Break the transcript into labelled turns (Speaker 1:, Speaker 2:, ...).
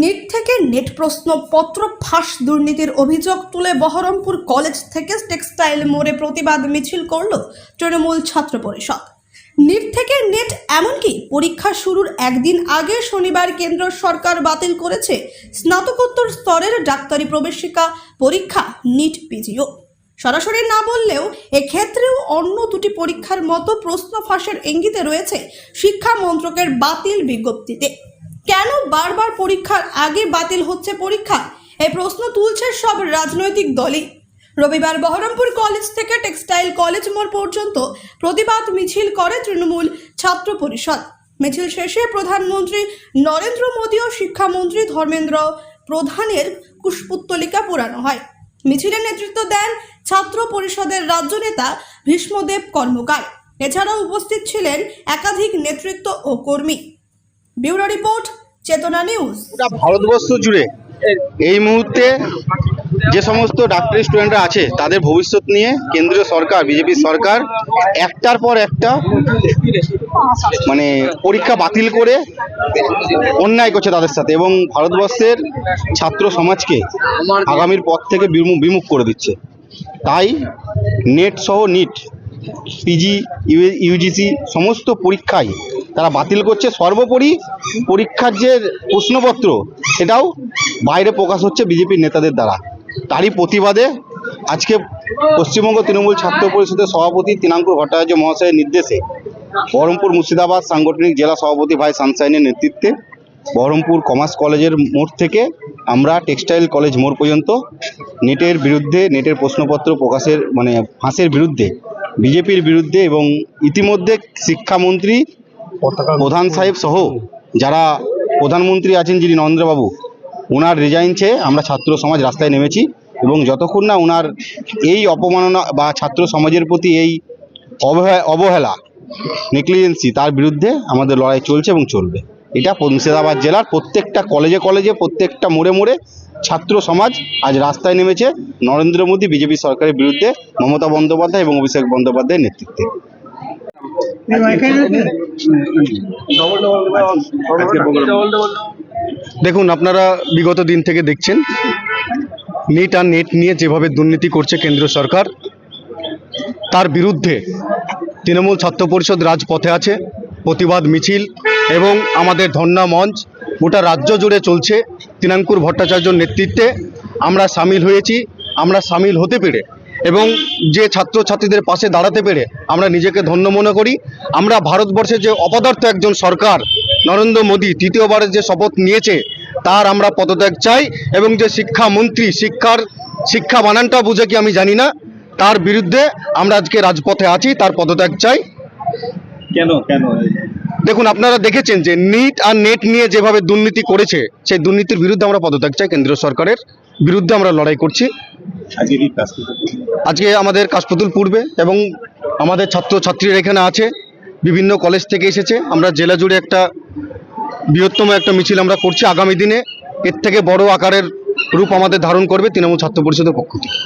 Speaker 1: NEET থেকে net প্রশ্নপত্র ফাঁস দুর্নীতির অভিযোগ তুলে বহরমপুর কলেজ থেকে টেক্সটাইল মোড়ে প্রতিবাদ মিছিল করল তৃণমূল ছাত্র পরিষদ। নিট থেকে নেট এমনকি পরীক্ষা শুরুর একদিন আগে শনিবার কেন্দ্র সরকার বাতিল করেছে স্নাতকোত্তর স্তরের ডাক্তারি প্রবেশিকা পরীক্ষা নিট পিজিও। সরাসরি না বললেও এক্ষেত্রেও অন্য দুটি পরীক্ষার মতো প্রশ্ন ফাঁসের ইঙ্গিতে রয়েছে শিক্ষা মন্ত্রকের বাতিল বিজ্ঞপ্তিতে। কেন বারবার পরীক্ষার আগে বাতিল হচ্ছে পরীক্ষা, এই প্রশ্ন তুলছে সব রাজনৈতিক দলই। রবিবার বহরমপুর কলেজ থেকে টেক্সটাইল কলেজ মোড় পর্যন্ত প্রতিবাদ মিছিল করে তৃণমূল ছাত্র পরিষদ। মিছিল শেষে প্রধানমন্ত্রী নরেন্দ্র মোদী ও শিক্ষামন্ত্রী ধর্মেন্দ্র প্রধানের কুশপুত্তলিকা পোড়ানো হয়। মিছিলে নেতৃত্ব দেন ছাত্র পরিষদের রাজ্য নেতা ভীষ্মদেব কর্মকার। এছাড়াও উপস্থিত ছিলেন একাধিক নেতৃত্ব ও কর্মী। ব্যুরো রিপোর্ট, চেতনা নিউজ।
Speaker 2: ভারতবর্ষ জুড়ে এই মুহূর্তে যে সমস্ত ডাক্তারি স্টুডেন্টরা আছে তাদের ভবিষ্যৎ নিয়ে কেন্দ্রীয় সরকার, বিজেপি সরকার একটার পর একটা পরীক্ষা বাতিল করে অন্যায় করছে তাদের সাথে, এবং ভারতবর্ষের ছাত্র সমাজকে আগামীর পথ থেকে বিমুখ করে দিচ্ছে। তাই নেট সহ নিট, পিজি, ইউজিসি সমস্ত পরীক্ষায় তারা বাতিল করছে। সর্বোপরি পরীক্ষার যে প্রশ্নপত্র সেটাও বাইরে প্রকাশ হচ্ছে বিজেপির নেতাদের দ্বারা। তারই প্রতিবাদে আজকে পশ্চিমবঙ্গ তৃণমূল ছাত্র পরিষদের সভাপতি তিনাঙ্কুর ভট্টাচার্য মহাশয়ের নির্দেশে বহরমপুর মুর্শিদাবাদ সাংগঠনিক জেলা সভাপতি ভাই সানশাইনের নেতৃত্বে বহরমপুর কমার্স কলেজের মোড় থেকে আমরা টেক্সটাইল কলেজ মোড় পর্যন্ত নেটের বিরুদ্ধে, নেটের প্রশ্নপত্র প্রকাশের ফাঁসের বিরুদ্ধে, বিজেপির বিরুদ্ধে, এবং ইতিমধ্যে শিক্ষামন্ত্রী প্রধান সাহেব সহ যারা প্রধানমন্ত্রী আছেন যিনি নরেন্দ্রবাবু, ওনার রিজাইন চেয়ে আমরা ছাত্র সমাজ রাস্তায় নেমেছি। এবং যতক্ষণ না ওনার এই অপমাননা বা ছাত্র সমাজের প্রতি এই অবহেলা, নেগলিজেন্সি, তার বিরুদ্ধে আমাদের লড়াই চলছে এবং চলবে। এটা মুর্শিদাবাদ জেলার প্রত্যেকটা কলেজে কলেজে, প্রত্যেকটা মোড়ে মোড়ে ছাত্র সমাজ আজ রাস্তায় নেমেছে নরেন্দ্র মোদী, বিজেপি সরকারের বিরুদ্ধে, মমতা বন্দ্যোপাধ্যায় এবং অভিষেক বন্দ্যোপাধ্যায়ের নেতৃত্বে।
Speaker 3: দেখুন, আপনারা বিগত দিন থেকে দেখছেন নিট আর নেট নিয়ে যেভাবে দুর্নীতি করছে কেন্দ্র সরকার, তার বিরুদ্ধে তৃণমূল ছাত্র পরিষদ রাজপথে আছে। প্রতিবাদ মিছিল এবং আমাদের ধর্ণা মঞ্চ গোটা রাজ্য জুড়ে চলছে। তিনাঙ্কুর ভট্টাচার্যর নেতৃত্বে আমরা সামিল হয়েছি। আমরা সামিল হতে পেরে এবং যে ছাত্রছাত্রীদের পাশে দাঁড়াতে পেরে আমরা নিজেকে ধন্য মনে করি। আমরা ভারতবর্ষের যে অপদার্থ একজন সরকার নরেন্দ্র মোদী তৃতীয়বারের যে শপথ নিয়েছে তার আমরা পদত্যাগ চাই, এবং যে শিক্ষামন্ত্রী শিক্ষা বানানটা বুঝে কি আমি জানি না, তার বিরুদ্ধে আমরা আজকে রাজপথে আছি, তার পদত্যাগ চাই।
Speaker 2: কেন?
Speaker 3: দেখুন, আপনারা দেখেছেন যে নিট আর নেট নিয়ে যেভাবে দুর্নীতি করেছে, সেই দুর্নীতির বিরুদ্ধে আমরা পদত্যাগ চাই। কেন্দ্রীয় সরকারের বিরুদ্ধে আমরা লড়াই করছি। আজকে আমাদের কাশপুতুল পূর্বে এবং আমাদের ছাত্রছাত্রীরা এখানে আছে, বিভিন্ন কলেজ থেকে এসেছে। আমরা জেলা জুড়ে একটা বৃহত্তম একটা মিছিল আমরা করছি। আগামী দিনে এর থেকে বড় আকারের রূপ আমাদের ধারণ করবে তৃণমূল ছাত্র পরিষদের পক্ষ থেকে।